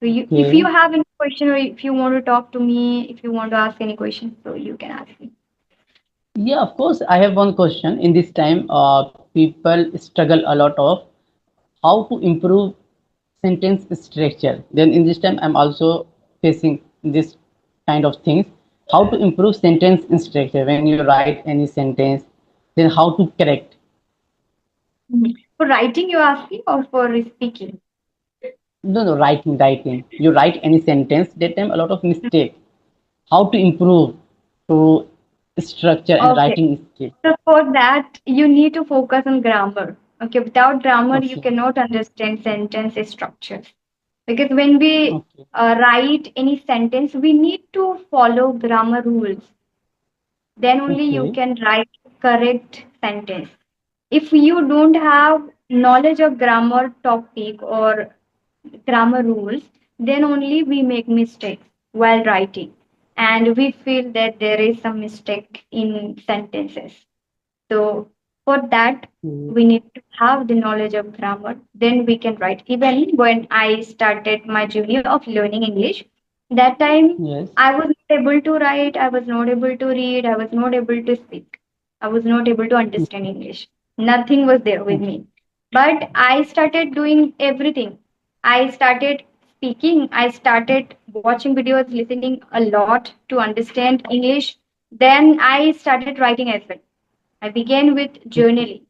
So if you Okay. have any question or if you want to talk to me, if you want to ask any question, so you can ask me. Yeah, of course. I have one question. In this time, people struggle a lot of how to improve sentence structure. Then in this time, I'm also facing this kind of things. How to improve sentence structure when you write any sentence, then how to correct. Mhm. For writing, you ask me, or for speaking? No, no, writing. You write any sentence, that time a lot of mistake. How to improve to structure and Okay. writing skill. So for that, you need to focus on grammar. Okay. Without grammar, you Okay, cannot understand sentence structures. Because when we okay, write any sentence, we need to follow grammar rules. Then only you okay, can write correct sentence. If you don't have knowledge of grammar topic or grammar rules, then only we make mistakes while writing. And we feel that there is some mistake in sentences. So for that, mm, we need to have the knowledge of grammar. Then we can write. Even when I started my journey of learning English, that time yes, I was not able to write, I was not able to read, I was not able to speak. I was not able to understand English. Nothing was there with okay, me. But I started doing everything. I started speaking, I started watching videos, listening a lot to understand English. Then I started writing as well. I began with okay, journaling.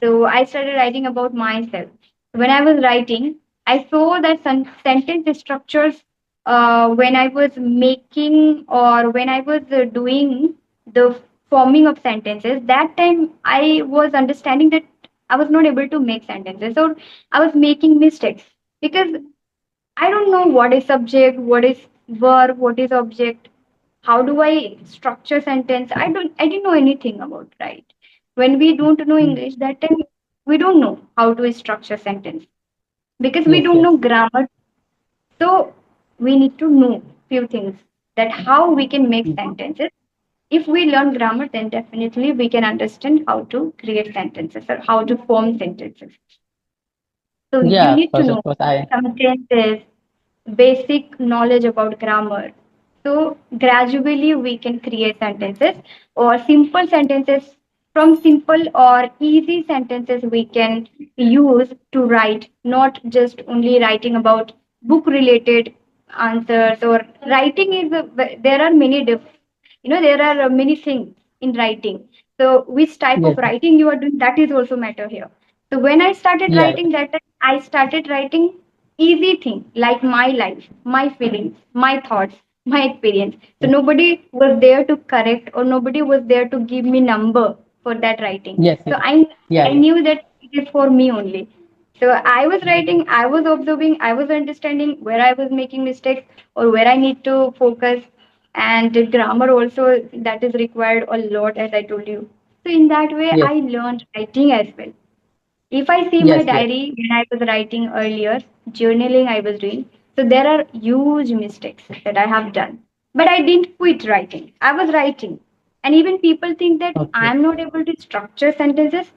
So I started writing about myself. When I was writing, I saw that sentence structures when I was making or when I was doing the forming of sentences. That time I was understanding that I was not able to make sentences or I was making mistakes because I don't know what is subject, what is verb, what is object, how do I structure sentence. I didn't know anything about, right? When we don't know mm, English, that time we don't know how to structure sentence because we yes, don't yes, know grammar. So we need to know few things that how we can make mm, sentences. If we learn grammar, then definitely we can understand how to create sentences or how to form sentences. So you yeah, need to of know course, I, sentences, basic knowledge about grammar. So gradually we can create sentences or simple sentences. From simple or easy sentences we can use to write, not just only writing about book related answers or writing is there are many there are many things in writing. So which type yes, of writing you are doing, that is also matter here. So when I started yeah, writing that time, I started writing easy thing like my life, my feelings, my thoughts, my experience. So yes, nobody was there to correct or nobody was there to give me number for that writing. yes, So yes, yeah, I yeah, knew that it is for me only. So I was writing, I was observing, I was understanding where I was making mistakes or where I need to focus. And the grammar also, that is required a lot, as I told you. So in that way yes, I learned writing as well. If I see my yes, yes, diary when I was writing earlier, journaling I was doing, so there are huge mistakes that I have done. But I didn't quit writing. I was writing. And even people think that okay, I'm not able to structure sentences,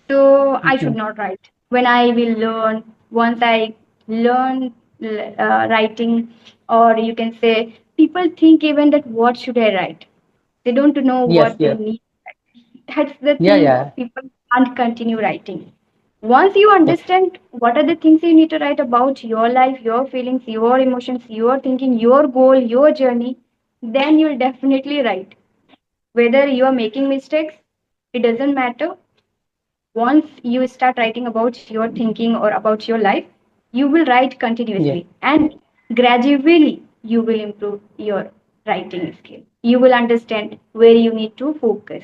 so I should okay, not write. When I will learn, once I learn writing, or you can say, people think even that what should I write? They don't know yes, what they yes, need. That's the yeah, thing yeah, people can't continue writing. Once you yes, understand what are the things you need to write about your life, your feelings, your emotions, your thinking, your goal, your journey, then you'll definitely write. Whether you are making mistakes, it doesn't matter. Once you start writing about your thinking or about your life, you will write yes, continuously and gradually you will improve your writing skill. You will understand where you need to focus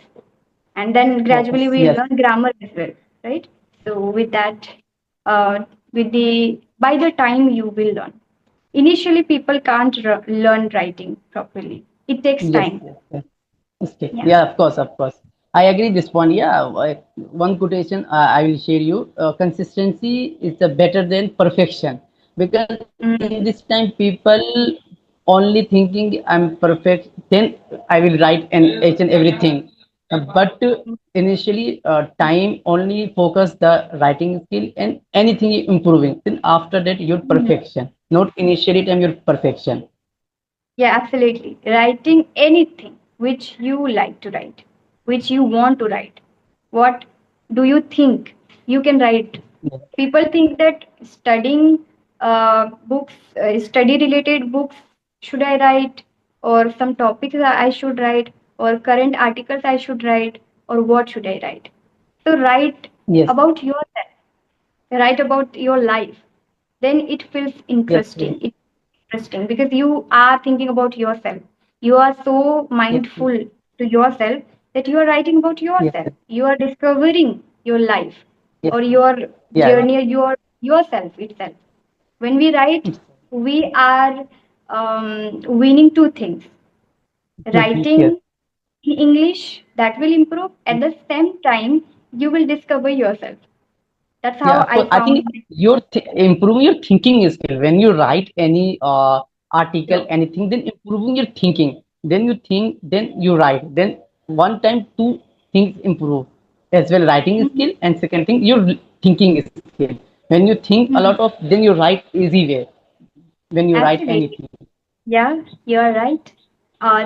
and then gradually focus, we yes, learn grammar as well, right? So with that, uh, with the by the time you will learn, initially people can't learn writing properly. It takes yes, time. yes, yes. Okay. Yeah. Yeah, of course, of course. I agree this point. Yeah, one quotation I will share you. Consistency is better than perfection because in this Mm. time people only thinking I'm perfect, then I will write and each and everything. But initially, time only focus the writing skill and anything improving. Then after that, your Mm. perfection. not initially time your perfection. Yeah, absolutely. Writing anything which you like to write, which you want to write. What do you think you can write? Yes, People think that studying books, study related books, should I write, or some topics that I should write, or current articles I should write, or what should I write? So, write yes, about yourself, write about your life. Then it feels yes, yes, interesting. It's interesting because you are thinking about yourself. You are so yes, yes, mindful to yourself that you are writing about yes, yourself. yes, You are discovering your life yes, or your yeah, yeah. journey, your yourself itself. When we write, we are winning two things. Yes. Writing in English that will improve. At the same time, you will discover yourself. That's Yeah, how of I course. I think found. improving your thinking skill when you write any article, Sure. anything, then improving your thinking. Then you think, then you write. Then one time, two things improve as well. Writing Mhm. skill, and second thing, your thinking skill. When you think a lot of, Mhm. then you write easy way. When you write Absolutely. anything. Yeah, you're right.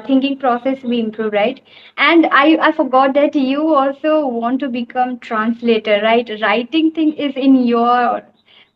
Thinking process we improve, right? And I forgot that you also want to become translator, right? Writing thing is in your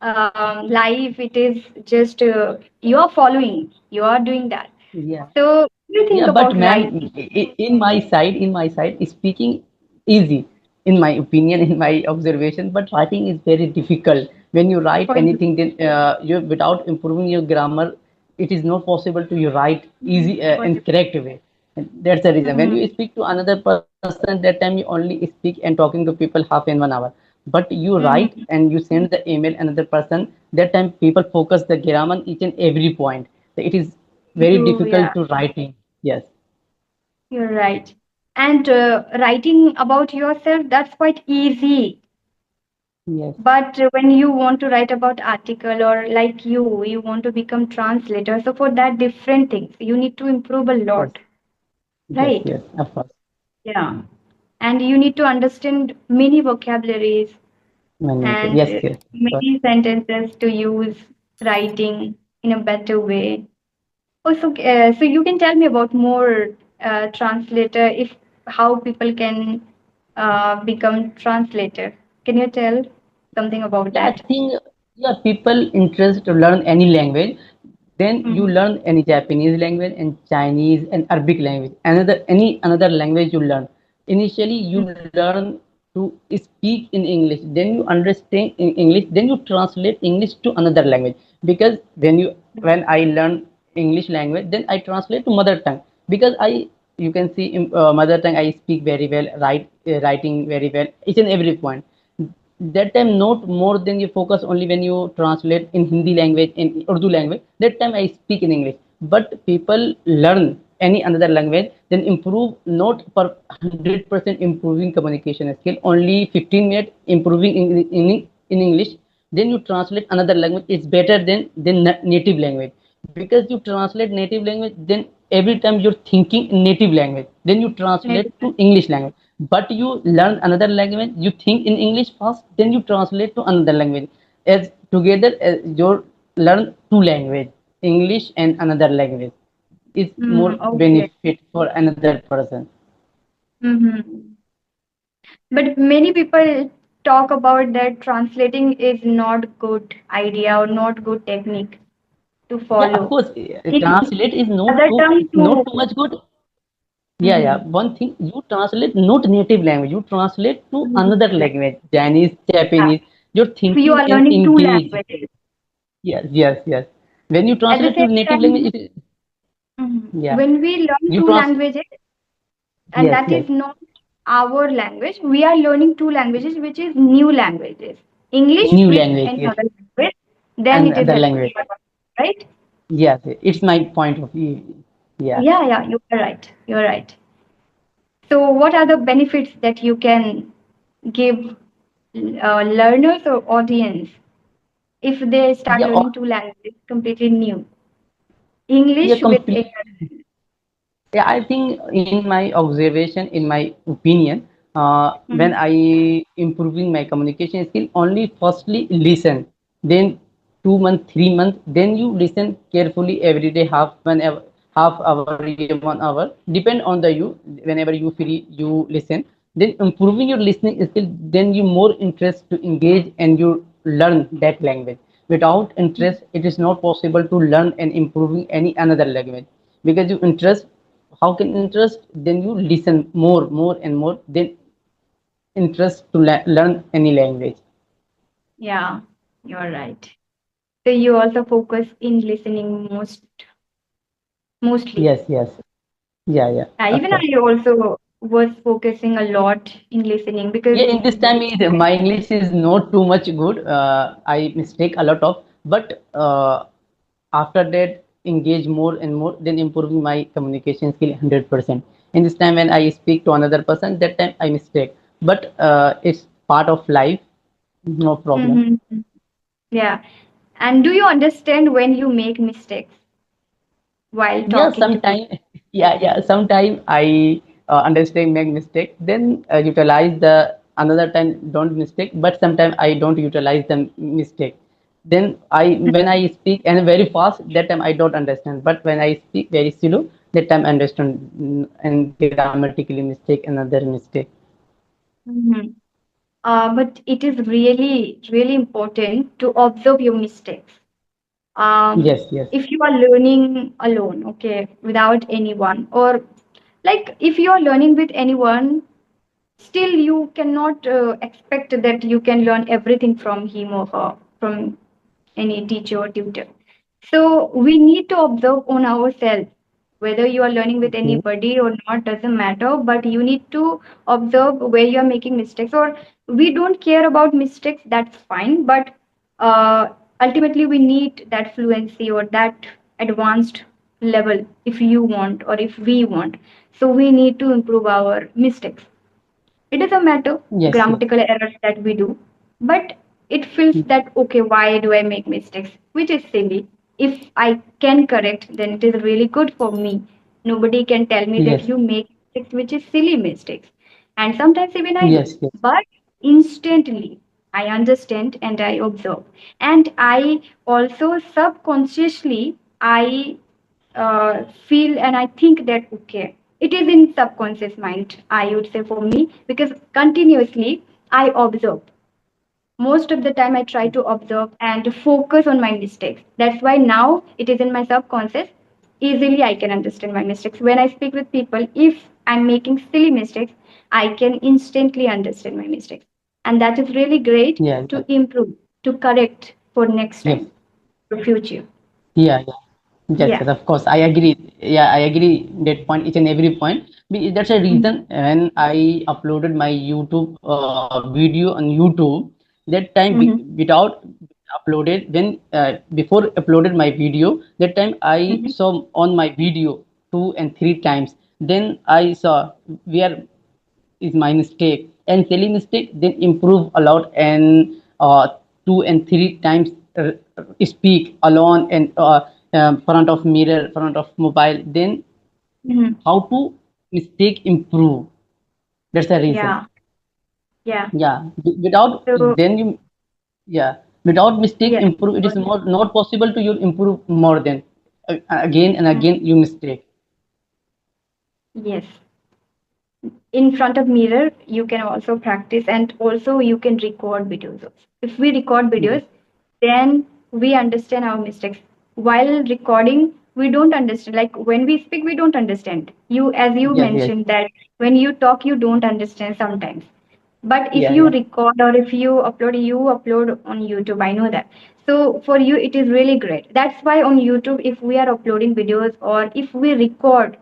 life. It is just you are following. You are doing that. Yeah. So, what do you Yeah, think but about ma'am, writing? in my side, speaking easy, in my opinion, in my observation, but writing is very difficult. When you write For you? anything, then you without improving your grammar, it is not possible to you write Mhm. easy For you. and correct way. And that's the reason. When you Mhm. speak to another person, that time you only speak and talking to people half in 1 hour. But you write Mhm. and you send the email another person. That time people focus the grammar each and every point. So it is very You, difficult yeah, to writing. Yes. you're right. And writing about yourself, that's quite easy. Yes, But when you want to write about article or like you want to become translator. So for that, different things. You need to improve a yes, lot, yes, right? yes, of course. Yeah. And you need to understand many vocabularies Many, and yes, yes, of course. many sentences to use writing in a better way. Also, so you can tell me about more translator if how people can become translator. Can you tell something about Yeah, I that? think yeah, people interest to learn any language. Then you Mhm. learn any Japanese language and Chinese and Arabic language. Another language you learn. Initially, you learn to speak in English. Then you understand in English. Then you translate English to another language. Because when I learn English language, then I translate to mother tongue. Because you can see in mother tongue I speak very well, writing very well, each and every point. That time not more than you focus only when you translate in Hindi language, in Urdu language. That time I speak in English. But people learn any another language, then improve not for 100% improving communication skill, only 15 minutes improving in English. Then you translate another language, it's better than native language. Because you translate native language, then every time you're thinking in native language, then you translate to English language. But you learn another language, you think in English first, then you translate to another language. As together you learn two language, English and another language, is more Okay. benefit for another person. Mm-hmm. But many people talk about that translating is not good idea or not good technique to Yeah, of follow. course, In translate is other tongue not to too much good. Yeah, yeah. Mhm. One thing, you translate not native language, you translate to Mhm. another language, Chinese, Yeah. Japanese. You're So you thinking are and learning two engage. languages Yes, yes, yes. When you at the translate to same native language, time. yeah. When we learn You two trans. languages, and Yes, that yes. is not our language, we are learning two languages, which is new languages. English New with language, yes, another language, then and it is other helpful language. for us, right? Yes, it's my point of view. Yeah. Yeah, yeah, you are right. You're right. So, what are the benefits that you can give learners or audience if they start Yeah, learning two languages completely new? yeah, English with complete. Yeah, I think in my observation, in my opinion, when Mhm. I improving my communication skill, only firstly listen, then 2 months, 3 months, then you listen carefully every day, half hour, even 1 hour, depend on the you. Whenever you free, you listen. Then improving your listening skill, then you more interest to engage and you learn that language. Without interest, it is not possible to learn and improving any another language, because you interest. How can interest? Then you listen more and more. Then interest to learn any language. Yeah, you're right. So you also focus in listening mostly. Yes, yes. Yeah, of Even course. I also was focusing a lot in listening because Yeah, in this time, my English is not too much good. I mistake a lot of, but after that, engage more and more, then improving my communication skill 100%. In this time, when I speak to another person, that time I mistake, but it's part of life, no problem. hmm yeah. And do you understand when you make mistakes while Yeah, talking to people? sometime. Yeah, sometime I understand make mistake, then utilize the another time don't mistake, but sometime I don't utilize the mistake. Then I when I speak and very fast, that time I don't understand, but when I speak very slow, that time I understand, and grammatically mistake another mistake. Mhm. But it is really, really important to observe your mistakes. Um, Yes, yes, if you are learning alone, okay, without anyone, or like if you are learning with anyone, still you cannot expect that you can learn everything from him or her, from any teacher or tutor. So we need to observe on ourselves. Whether you are learning with okay, anybody or not doesn't matter, but you need to observe where you are making mistakes. Or we don't care about mistakes, that's fine. But uh, ultimately, we need that fluency or that advanced level if you want or if we want. So we need to improve our mistakes. It doesn't matter yes, yes, grammatical errors that we do, but it feels that okay, why do I make mistakes? Which is silly. If I can correct, then it is really good for me. Nobody can tell me that yes, you make mistakes, which is silly mistakes. And sometimes even I do. yes, yes, But instantly I understand and I observe. And I also subconsciously I feel and I think that okay, it is in subconscious mind, I would say for me, because continuously I observe. Most of the time I try to observe and focus on my mistakes. That's why now it is in my subconscious. Easily I can understand my mistakes. When I speak with people, if I'm making silly mistakes, I can instantly understand my mistakes. And that is really great yeah, yeah, to improve, to correct for next yes. time, for future. Yeah. Yes, Yeah. yes, of course. I agree. Yeah, I agree that point, each and every point. That's a Mhm. reason when I uploaded my YouTube video on YouTube, that time Mhm. without uploaded, when before uploaded my video, that time I Mhm. saw on my video 2 and 3 times. Then I saw where is my mistake, and silly mistake then improve a lot, and 2 and 3 times speak alone and front of mirror, front of mobile, then Mhm. how to mistake improve. That's the reason. Yeah, yeah. Yeah, without So then you, yeah, without mistake yes, improve, it is not possible to you improve more than again and mm, again you mistake. yes. In front of mirror, you can also practice, and also you can record videos. If we record Yes, videos, then we understand our mistakes. While recording, we don't understand. Like when we speak, we don't understand. You, as you yes, mentioned, that when you talk, you don't understand sometimes. But if you yeah, record or if you upload on YouTube. I know that. So for you, it is really great. That's why on YouTube, if we are uploading videos or if we record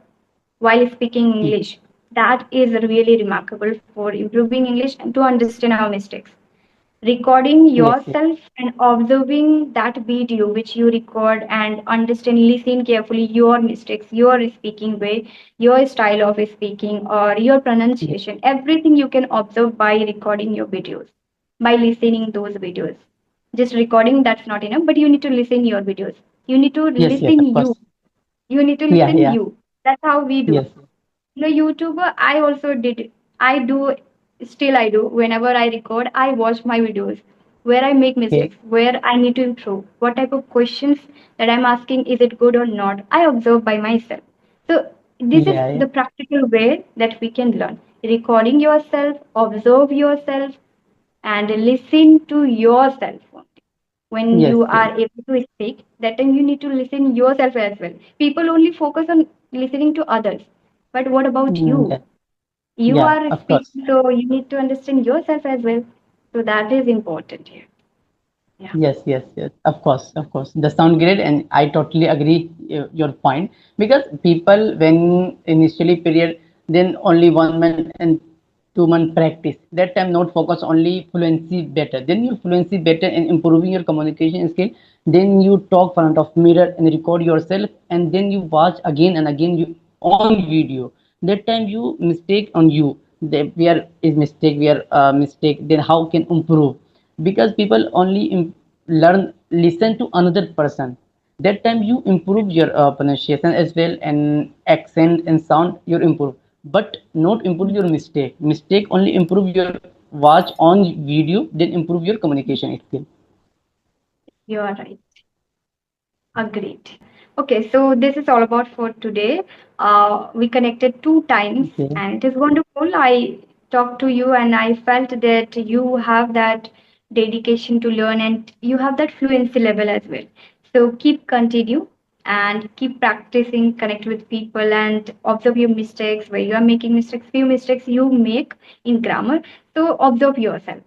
while speaking English, that is really remarkable for improving English and to understand our mistakes. Recording yes, yes, yourself and observing that video which you record and understand, listen carefully your mistakes, your speaking way, your style of speaking, or your yes, pronunciation, everything you can observe by recording your videos, by listening those videos. Just recording, that's not enough, but you need to listen your videos. You need to yes, listen of course. you need to Yeah, listen yeah, you. That's how we do. yes, The YouTuber, I also did it. I do, still I do. Whenever I record, I watch my videos. where I make Okay. mistakes, where I need to improve, what type of questions that I'm asking, is it good or not? I observe by myself. So this is Yeah, yeah. the practical way that we can learn. Recording yourself, observe yourself, and listen to yourself only. When Yes, you yes. are able to speak, that time you need to listen yourself as well. People only focus on listening to others, but what about Mm, you? yeah, You yeah, are of course. speaking, so you need to understand yourself as well. So that is important here. Yeah. Yes, yes, yes. Of course, of course. That sound great, and I totally agree your point, because people when initially period, then only 1 month and 2 month practice. That time not focus only fluency better. Then your fluency better and improving your communication skill. Then you talk front of mirror and record yourself, and then you watch again and again you on video. That time you mistake on you. Where is mistake? Where mistake? Then how can improve? Because people only learn listen to another person. That time you improve your pronunciation as well, and accent and sound you improve, but not improve your mistake only improve your watch on video, then improve your communication skill. You are right. Agreed. Okay, so this is all about for today. We connected 2 times Okay. and it is wonderful. I talked to you and I felt that you have that dedication to learn and you have that fluency level as well. So keep continue and keep practicing, connect with people and observe your mistakes where you are making mistakes, few mistakes you make in grammar. So observe yourself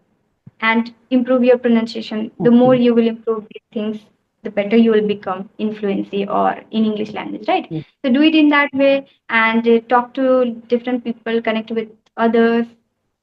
and improve your pronunciation. The more Okay. you will improve these things, the better you will become in fluency or in English language, right? Yes. So do it in that way and talk to different people, connect with others,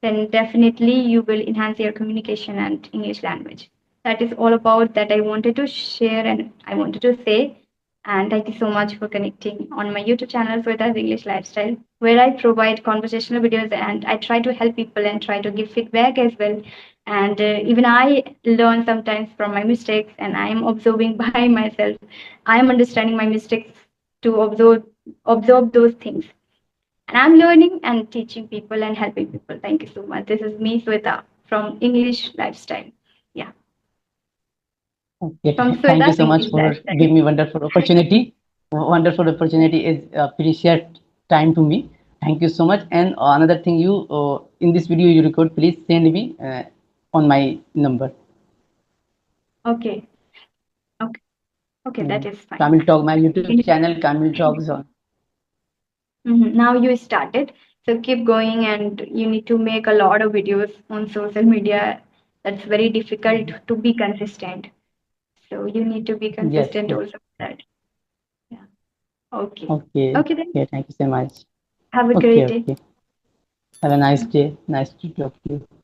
then definitely you will enhance your communication and English language. That is all about that I wanted to share and I wanted to say. And thank you so much for connecting on my YouTube channel, Sweta's English Lifestyle, where I provide conversational videos and I try to help people and try to give feedback as well. And even I learn sometimes from my mistakes, and I am observing by myself. I am understanding my mistakes to observe those things, and I'm learning and teaching people and helping people. Thank you so much. This is me, Sweta, from English Lifestyle. Yeah, Okay. from Thank you Sweta's so much English for Lifestyle. giving me wonderful opportunity. Wonderful opportunity is precious time to me. Thank you so much. And another thing, you in this video you record, please send me on my number. Okay, okay, okay. That Mm. is fine. Kamil Talk, my You YouTube can channel, Kamil Talk Zone. Now you started, so keep going, and you need to make a lot of videos on social media. That's very difficult to be consistent. So you need to be Yes, consistent yes. also with that. Yeah. Okay. Okay. Okay then. Okay. Thank you so much. Have a Okay. great day. Okay. Have a nice day. Nice to talk to you.